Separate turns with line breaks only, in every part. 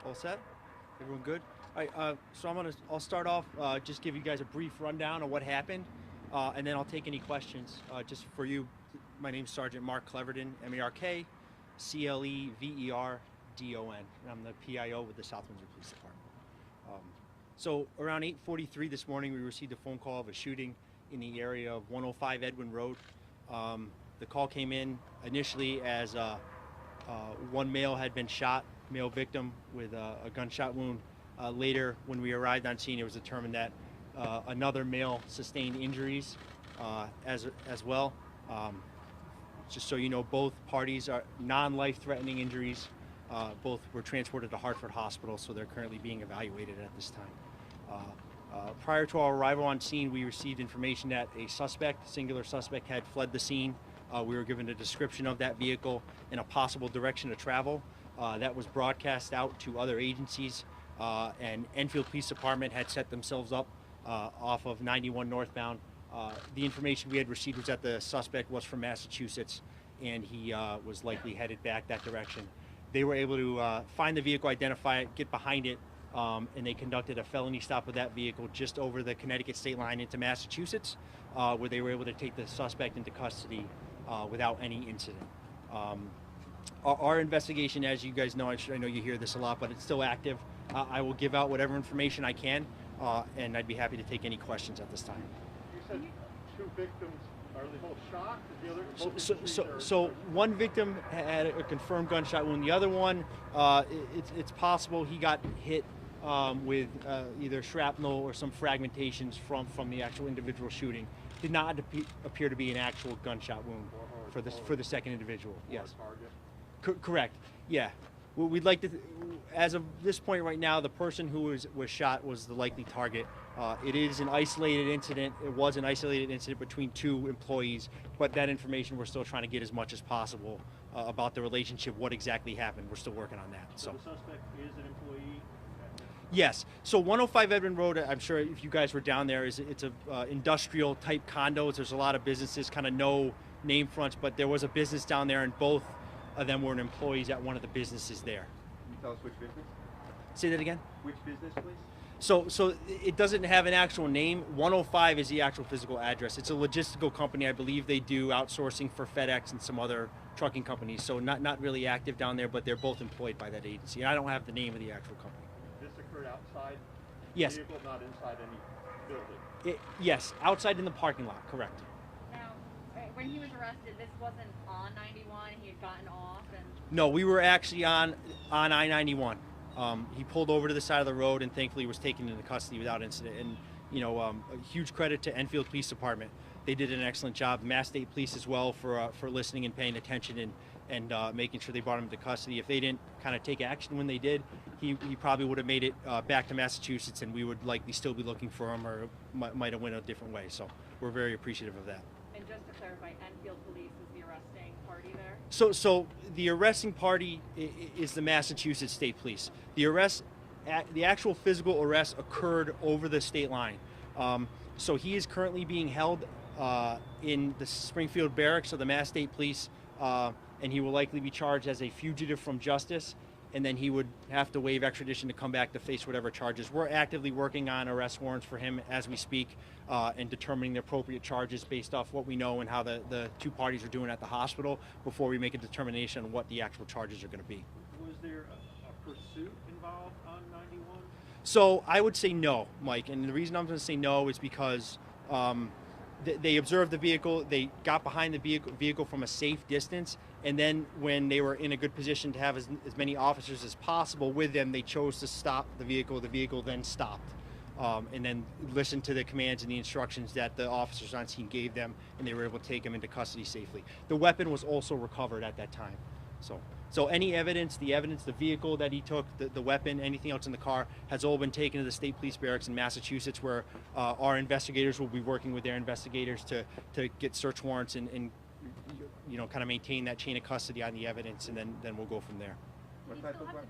All set? Everyone good? All right, so I'll start off, just give you guys a brief rundown of what happened, and then I'll take any questions. Just for you, my name's Sergeant Mark Cleverdon, M-A-R-K, C-L-E-V-E-R-D-O-N, and I'm the PIO with the South Windsor Police Department. So around 8:43 this morning, we received a phone call of a shooting in the area of 105 Edwin Road. The call came in initially as one male had been shot, male victim with a gunshot wound. Later, when we arrived on scene, it was determined that another male sustained injuries as well. Just so you know, both parties are non-life-threatening injuries. Both were transported to Hartford Hospital, so they're currently being evaluated at this time. Prior to our arrival on scene, we received information that a singular suspect, had fled the scene. We were given a description of that vehicle and a possible direction of travel. That was broadcast out to other agencies, and Enfield Police Department had set themselves up off of 91 northbound. The information we had received was that the suspect was from Massachusetts, and he was likely headed back that direction. They were able to find the vehicle, identify it, get behind it, and they conducted a felony stop with that vehicle just over the Connecticut state line into Massachusetts, where they were able to take the suspect into custody without any incident. Our investigation, as you guys know, I know you hear this a lot, but it's still active. I will give out whatever information I can, and I'd be happy to take any questions at this time.
You said two victims. Are they both shot?
So one victim had a confirmed gunshot wound. The other one, it's possible he got hit with either shrapnel or some fragmentations from the actual individual shooting. Did not appear to be an actual gunshot wound for the second individual. Yes. Correct. Yeah. Well, we'd like to, as of this point right now, the person who was shot was the likely target. It is an isolated incident. It was an isolated incident between two employees, but that information we're still trying to get as much as possible about the relationship, what exactly happened. We're still working on that.
So the suspect is an employee?
Yes. So 105 Edwin Road, I'm sure if you guys were down there, it's a industrial type condos. There's a lot of businesses, kind of no name fronts, but there was a business down there, and both of them were employees at one of the businesses there.
Can you tell us which business?
Say that again?
Which business, please?
So it doesn't have an actual name. 105 is the actual physical address. It's a logistical company. I believe they do outsourcing for FedEx and some other trucking companies. So not really active down there, but they're both employed by that agency. And I don't have the name of the actual company.
This occurred outside
yes.
the vehicle, not inside any building?
Yes, outside in the parking lot, correct.
When he was arrested, this wasn't on 91, he had gotten off?
No, we were actually on I-91. He pulled over to the side of the road and thankfully was taken into custody without incident. And, a huge credit to Enfield Police Department. They did an excellent job. Mass State Police as well for listening and paying attention and making sure they brought him to custody. If they didn't kind of take action when they did, he probably would have made it back to Massachusetts, and we would likely still be looking for him, or might have went a different way. So we're very appreciative of that.
And just to clarify, Enfield Police is the arresting party there?
So the arresting party is the Massachusetts State Police. The actual physical arrest occurred over the state line. So he is currently being held in the Springfield Barracks of the Mass State Police, and he will likely be charged as a fugitive from justice, and then he would have to waive extradition to come back to face whatever charges. We're actively working on arrest warrants for him as we speak, and determining the appropriate charges based off what we know and how the two parties are doing at the hospital before we make a determination on what the actual charges are going to be.
Was there a pursuit involved on 91?
So I would say no, Mike, and the reason I'm going to say no is because they observed the vehicle, they got behind the vehicle from a safe distance, and then when they were in a good position to have as many officers as possible with them, they chose to stop the vehicle. The vehicle then stopped, and then listened to the commands and the instructions that the officers on scene gave them, and they were able to take him into custody safely. The weapon was also recovered at that time. So any evidence, the vehicle that he took, the weapon, anything else in the car has all been taken to the State Police Barracks in Massachusetts, where our investigators will be working with their investigators to get search warrants and kind of maintain that chain of custody on the evidence, and then we'll go from there.
What type of weapon?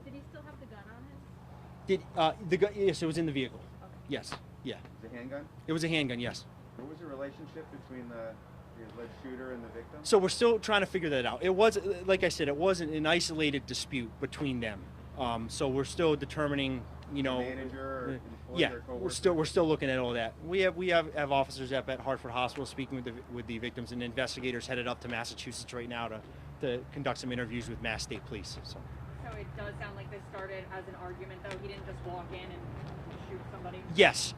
Did he still have the gun on him?
The gun? Yes, it was in the vehicle. Okay. Yes. Yeah.
The handgun?
It was a handgun. Yes.
What was the relationship between the
The alleged shooter and the victim?
So we're still trying to figure that out. It was, like I said, it wasn't an isolated dispute between them. So we're still determining, you know,
Manager or employee
yeah,
or coworker?
we're still looking at all that. We have officers up at Hartford Hospital speaking with the victims, and investigators headed up to Massachusetts right now to conduct some interviews with Mass State Police. So
it does sound like this started as an argument, though. He didn't just walk in and shoot somebody.
yes,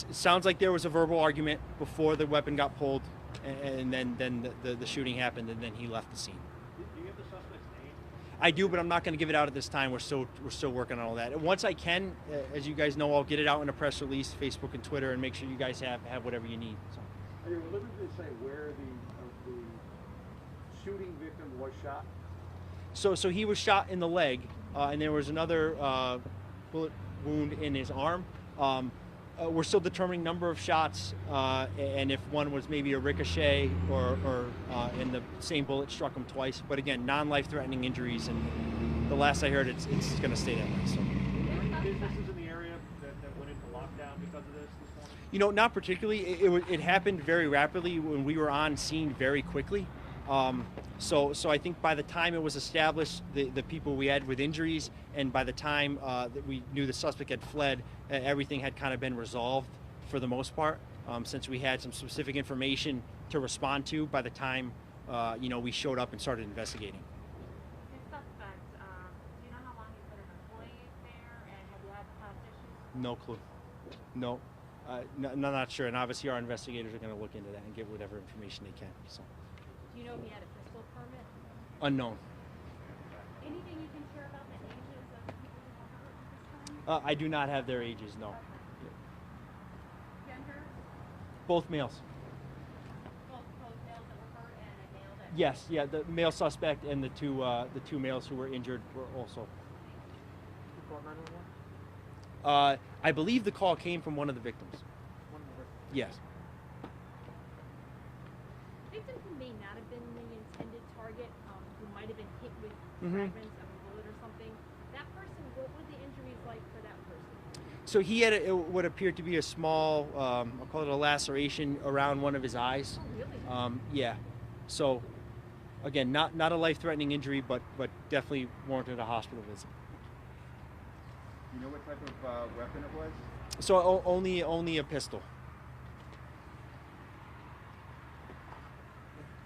it sounds like there was a verbal argument before the weapon got pulled, and then the shooting happened, and then he left the scene.
Do you have the suspect's name?
I do, but I'm not going to give it out at this time. We're still working on all that. And once I can, as you guys know, I'll get it out in a press release, Facebook and Twitter, and make sure you guys have whatever you need. So.
Are you limited to say where the shooting victim was shot?
So he was shot in the leg, and there was another bullet wound in his arm. We're still determining number of shots, and if one was maybe a ricochet or and the same bullet struck him twice. But again, non-life-threatening injuries, and the last I heard, it's going to stay that way. So.
Are there any businesses in the area that went into lockdown because of this morning?
You know, not particularly. It happened very rapidly when we were on scene very quickly. So I think by the time it was established, the people we had with injuries, and by the time that we knew the suspect had fled, everything had kind of been resolved for the most part, since we had some specific information to respond to by the time we showed up and started investigating.
Your suspect, do you know how long he's been an employee there, and have you had past issues?
No clue. No. I'm not sure, and obviously our investigators are going to look into that and get whatever information they can. So.
Do you know if he had a pistol permit?
Unknown.
Anything you can share about the ages of the people who were hurt at this time?
I do not have their ages, no.
Gender?
Both males.
Both males that were hurt and a male that...
Yes, yeah, the male suspect and the two males who were injured were also. I believe the call came from one of the victims. Yes.
Victim who may not have been the intended target, who might have been hit with
Mhm.
fragments of a bullet or something, that person, what were the injuries like for that person?
So he had what appeared to be a small, I'll call it a laceration around one of his eyes.
Oh, really?
Yeah. So, again, not a life-threatening injury, but definitely warranted a hospital visit.
You know what type of weapon it was?
So only a pistol.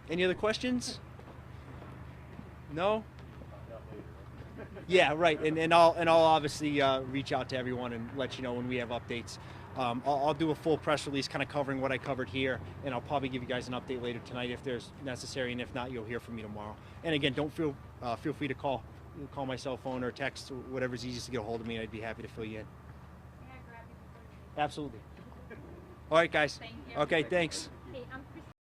Any other questions? No? Yeah, right. And I'll obviously reach out to everyone and let you know when we have updates. I'll do a full press release kind of covering what I covered here, and I'll probably give you guys an update later tonight if there's necessary, and if not, you'll hear from me tomorrow. And again, don't feel free to call my cell phone or text, whatever's easiest to get a hold of me. I'd be happy to fill you in.
May I grab you before you leave?
Absolutely. All right, guys.
Thank you.
Okay, thanks.